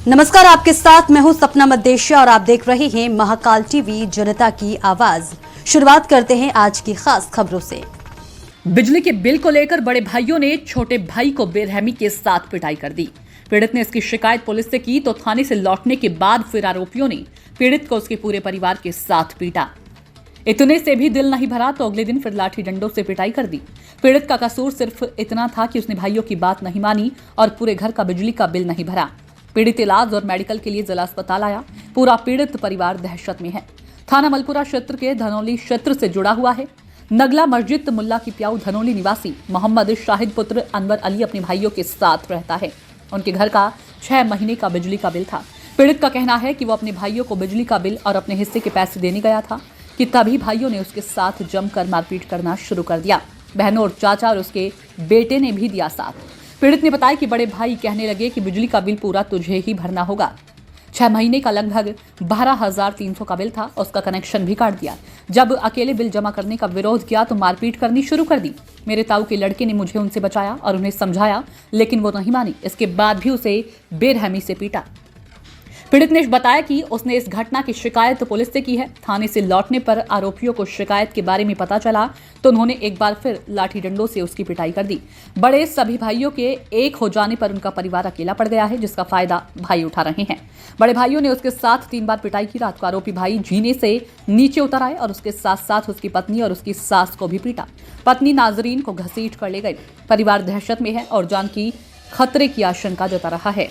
नमस्कार, आपके साथ मैं हूं सपना मद्देशिया और आप देख रहे हैं महाकाल टीवी जनता की आवाज। शुरुआत करते हैं आज की खास खबरों से। बिजली के बिल को लेकर बड़े भाइयों ने छोटे भाई को बेरहमी के साथ पिटाई कर दी। पीड़ित ने इसकी शिकायत पुलिस से की तो थाने से लौटने के बाद फिर आरोपियों ने पीड़ित को उसके पूरे परिवार के साथ पीटा। इतने से भी दिल नहीं भरा तो अगले दिन फिर लाठी डंडों से पिटाई कर दी। पीड़ित का कसूर सिर्फ इतना था कि उसने भाइयों की बात नहीं मानी और पूरे घर का बिजली का बिल नहीं भरा। पीड़ित इलाज और मेडिकल के लिए जिला अस्पताल आया। पूरा पीड़ित परिवार दहशत में है। थाना मलपुरा क्षेत्र के धनौली क्षेत्र से जुड़ा हुआ है। नगला मस्जिद मुल्ला की प्याऊ धनौली निवासी मोहम्मद शाहिद पुत्र अनवर अली अपने भाइयों के साथ रहता है। उनके घर का 6 महीने का बिजली का बिल था। पीड़ित का कहना है कि वो अपने भाइयों को बिजली का बिल और अपने हिस्से के पैसे देने गया था कि तभी भाइयों ने उसके साथ जमकर मारपीट करना शुरू कर दिया। बहनों और चाचा और उसके बेटे ने भी दिया साथ। पीड़ित ने बताया कि बड़े भाई कहने लगे कि बिजली का बिल पूरा तुझे ही भरना होगा। 6 महीने का लगभग 12,300 का बिल था। उसका कनेक्शन भी काट दिया। जब अकेले बिल जमा करने का विरोध किया तो मारपीट करनी शुरू कर दी। मेरे ताऊ के लड़के ने मुझे उनसे बचाया और उन्हें समझाया, लेकिन वो नहीं मानी। इसके बाद भी उसे बेरहमी से पीटा। पीड़ित ने बताया कि उसने इस घटना की शिकायत पुलिस से की है। थाने से लौटने पर आरोपियों को शिकायत के बारे में पता चला तो उन्होंने एक बार फिर लाठी डंडों से उसकी पिटाई कर दी। बड़े सभी भाइयों के एक हो जाने पर उनका परिवार अकेला पड़ गया है, जिसका फायदा भाई उठा रहे हैं। बड़े भाइयों ने उसके साथ 3 बार पिटाई की। रात को आरोपी भाई जीने से नीचे उतर आए और उसके साथ साथ उसकी पत्नी और उसकी सास को भी पीटा। पत्नी नाजरीन को घसीट कर ले गई। परिवार दहशत में है और जान की खतरे की आशंका जता रहा है।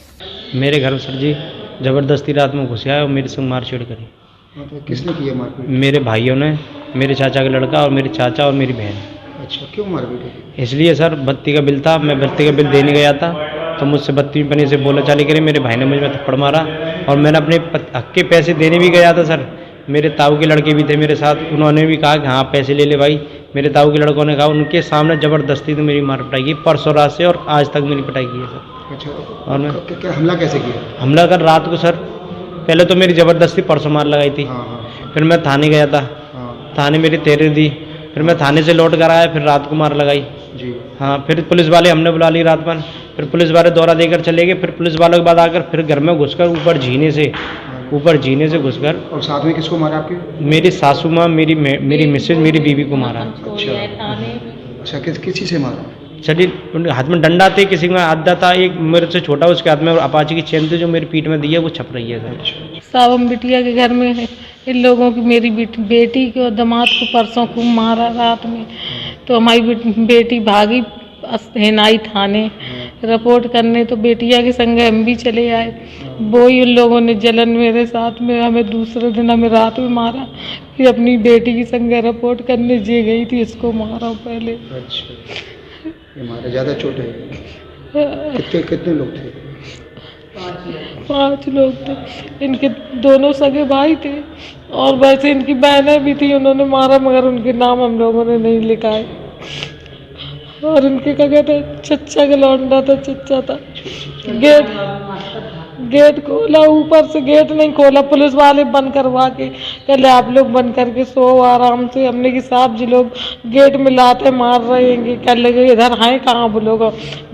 मेरे घर में सर जी ज़बरदस्ती रात में घुस आया और मेरे से मारछेड़ करी। तो किसने किया मारपीट? मेरे भाइयों ने, मेरे चाचा का लड़का और मेरे चाचा और मेरी बहन। अच्छा, क्यों मारपीट? इसलिए सर बत्ती का बिल था, मैं बत्ती का बिल देने गया था तो मुझसे बदतमीजी से बोला चाली करी। मेरे भाई ने मुझ में थप्पड़ मारा और मैंने अपने हक के पैसे देने भी गया था सर। मेरे ताऊ के लड़के भी थे मेरे साथ, उन्होंने भी कहा कि हाँ पैसे ले ले भाई। मेरे ताऊ के लड़कों ने कहा, उनके सामने ज़बरदस्ती तो मेरी मार पिटाई की परसों रात से और आज तक मेरी पिटाई की है सर। अच्छा, और मैं क्या हमला कैसे किया? हमला कर रात को सर, पहले तो मेरी ज़बरदस्ती परसों मार लगाई थी। हाँ। फिर मैं थाने गया था। हाँ थाने मेरी तेरे दी। फिर मैं थाने से लौट कर आया, फिर रात को मार लगाई जी। हाँ, फिर पुलिस वाले हमने बुला ली रात में। फिर पुलिस वाले दौरा देकर चले गए। फिर पुलिस वालों के बाद आकर फिर घर में घुसकर ऊपर जीने से घुसकर। और साथ में किसको मारा आपके? मेरी सासू माँ, मेरी मिसेज, मेरी बीवी को मारा। अच्छा, किस चीज़ से मारा? चलिए, उनके हाथ में डंडा थे, किसी में आधा था, एक मेरे से छोटा उसके हाथ में अपाची की चेन थी जो मेरी पीठ में दी है वो छप रही है सर। सावम बिटिया के घर में है इन लोगों की। मेरी बेटी को दामाद को परसों खूब मारा रात में। तो हमारी बेटी भागी हेनाई थाने रिपोर्ट करने, तो बेटिया के संग हम भी चले आए। वो ही उन लोगों ने जलन मेरे साथ में हमें दूसरे दिन हमें रात में मारा। फिर अपनी बेटी की संग रिपोर्ट करने जे गई थी, इसको मारा पहले। अच्छा, ये मारा ज़्यादा चोट है? कितने लोग थे? 5 लोग थे। इनके दोनों सगे भाई थे और वैसे इनकी बहनें भी थी। उन्होंने मारा मगर उनके नाम हम लोगों ने नहीं लिखाए। और इनके क्या कहते चच्चा का लौंडा था, चच्चा था। गेट खोला, ऊपर से गेट नहीं खोला, पुलिस वाले बंद करवा के कहले आप लोग बंद करके सो आराम से। हमने कि साहब जी लोग गेट में लाते मार रहे हैं, कह लगे इधर हैं कहाँ, वो लोग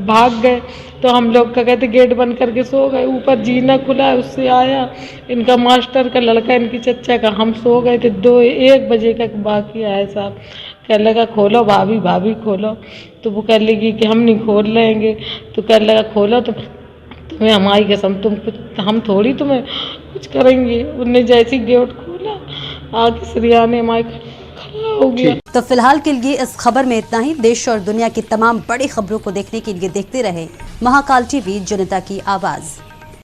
भाग गए। तो हम लोग क्या कहते गेट बंद करके सो गए। ऊपर जीना खुला, उससे आया इनका मास्टर का लड़का, इनकी चच्चा का। हम सो गए थे। 1 बजे का बाकी आया साहब, कह लगा खोलो भाभी, भाभी खोलो। तो वो कह लगी कि हम नहीं खोल लेंगे। तो कह लगा खोलो तो तुम्हें हमारी कसम, हम थोड़ी तुम्हें कुछ करेंगे। उनने जैसी गेट खोला आगे सरियाने हमारे खड़ा हो गया। तो फिलहाल के लिए इस खबर में इतना ही। देश और दुनिया की तमाम बड़ी खबरों को देखने के लिए देखते रहे महाकाल टीवी जनता की आवाज।